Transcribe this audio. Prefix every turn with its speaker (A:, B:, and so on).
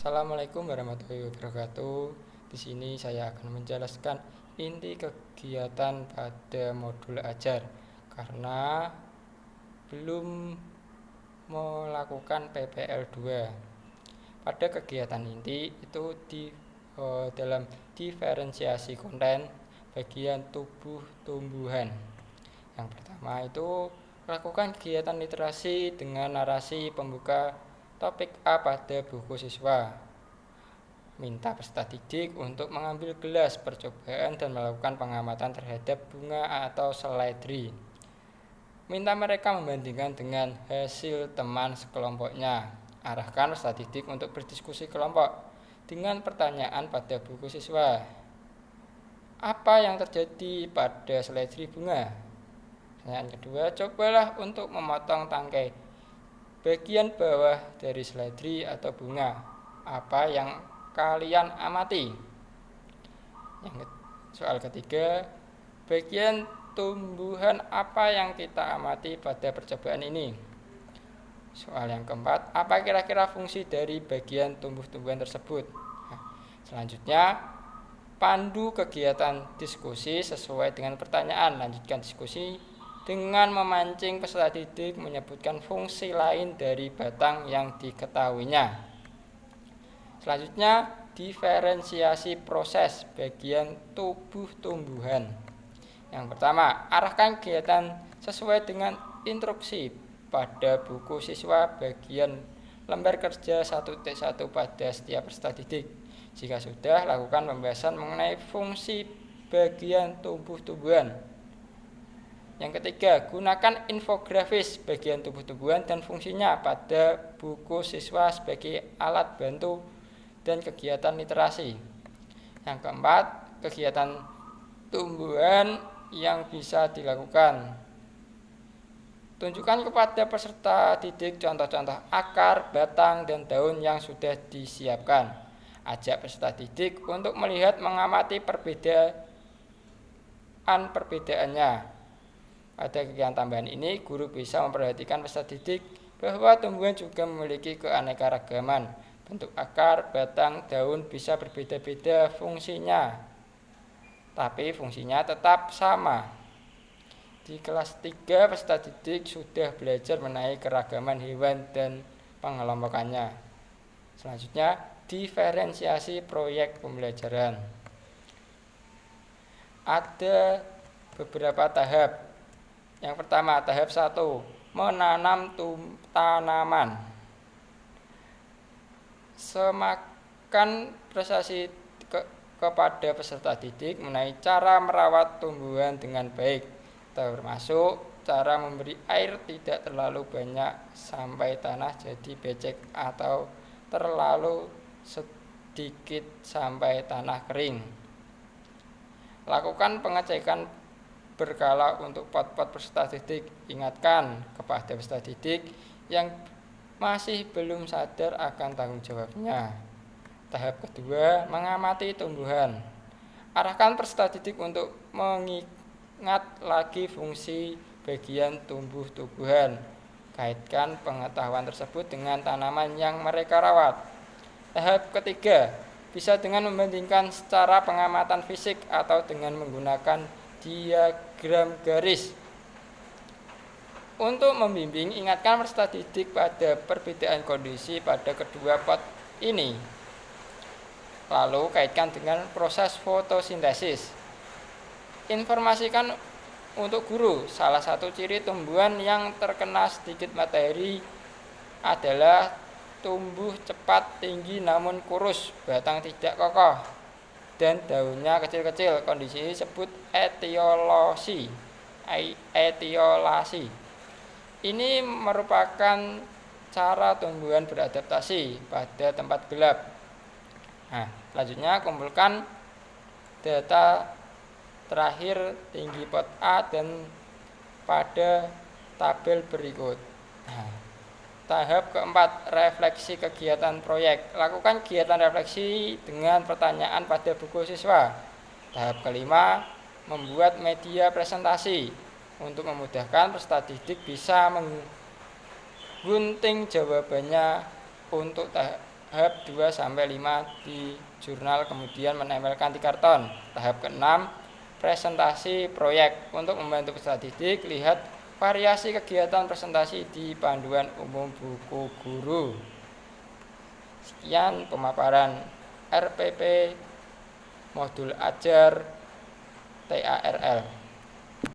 A: Assalamualaikum warahmatullahi wabarakatuh. Di sini saya akan menjelaskan inti kegiatan pada modul ajar karena belum melakukan PPL 2. Pada kegiatan inti itu dalam diferensiasi konten bagian tubuh tumbuhan. Yang pertama itu lakukan kegiatan literasi dengan narasi pembuka topik A pada buku siswa. Minta peserta didik untuk mengambil gelas percobaan dan melakukan pengamatan terhadap bunga atau seledri. Minta mereka membandingkan dengan hasil teman sekelompoknya. Arahkan peserta didik untuk berdiskusi kelompok dengan pertanyaan pada buku siswa. Apa yang terjadi pada seledri bunga? Pertanyaan kedua, cobalah untuk memotong tangkai bagian bawah dari seledri atau bunga. Apa yang kalian amati? Soal ketiga, bagian tumbuhan apa yang kita amati pada percobaan ini? Soal yang keempat, apa kira-kira fungsi dari bagian tumbuh-tumbuhan tersebut? Selanjutnya, pandu kegiatan diskusi sesuai dengan pertanyaan. Lanjutkan diskusi dengan memancing peserta didik menyebutkan fungsi lain dari batang yang diketahuinya. Selanjutnya, diferensiasi proses bagian tubuh tumbuhan. Yang pertama, arahkan kegiatan sesuai dengan instruksi pada buku siswa bagian lembar kerja 1.1 pada setiap peserta didik. Jika sudah, lakukan pembahasan mengenai fungsi bagian tubuh-tumbuhan. Yang ketiga, gunakan infografis bagian tubuh-tumbuhan dan fungsinya pada buku siswa sebagai alat bantu dan kegiatan literasi. Yang keempat, kegiatan tumbuhan yang bisa dilakukan. Tunjukkan kepada peserta didik contoh-contoh akar, batang, dan daun yang sudah disiapkan. Ajak peserta didik untuk melihat mengamati perbedaannya. Pada kegiatan tambahan ini, guru bisa memperhatikan peserta didik bahwa tumbuhan juga memiliki keanekaragaman. Bentuk akar, batang, daun bisa berbeda-beda fungsinya, tapi fungsinya tetap sama. Di kelas 3, peserta didik sudah belajar mengenai keragaman hewan dan pengelompokannya. Selanjutnya, diferensiasi proyek pembelajaran. Ada beberapa tahap. Yang pertama, tahap 1, menanam tanaman. Semakan prestasi kepada peserta didik mengenai cara merawat tumbuhan dengan baik, termasuk cara memberi air tidak terlalu banyak sampai tanah jadi becek atau terlalu sedikit sampai tanah kering. Lakukan pengecekan berkala untuk pot-pot peserta didik. Ingatkan kepada peserta didik yang masih belum sadar akan tanggung jawabnya. Tahap kedua, mengamati tumbuhan. Arahkan peserta didik untuk mengingat lagi fungsi bagian tumbuh-tumbuhan. Kaitkan pengetahuan tersebut dengan tanaman yang mereka rawat. Tahap ketiga, bisa dengan membandingkan secara pengamatan fisik atau dengan menggunakan diagram garis. Untuk membimbing, ingatkan peserta didik pada perbedaan kondisi pada kedua pot ini. Lalu kaitkan dengan proses fotosintesis. Informasikan untuk guru, salah satu ciri tumbuhan yang terkena sedikit matahari adalah tumbuh cepat, tinggi namun kurus, batang tidak kokoh, dan daunnya kecil-kecil. Kondisi ini disebut etiolasi. Ini merupakan cara tumbuhan beradaptasi pada tempat gelap. Selanjutnya kumpulkan data terakhir tinggi pot A dan pada tabel berikut. Tahap keempat, refleksi kegiatan proyek. Lakukan kegiatan refleksi dengan pertanyaan pada buku siswa. Tahap kelima, membuat media presentasi. Untuk memudahkan, peserta didik bisa menggunting jawabannya untuk tahap 2-5 di jurnal, kemudian menempelkan di karton. Tahap ke-6, presentasi proyek. Untuk membantu peserta didik, lihat variasi kegiatan presentasi di panduan umum buku guru. Sekian pemaparan RPP Modul Ajar TARL.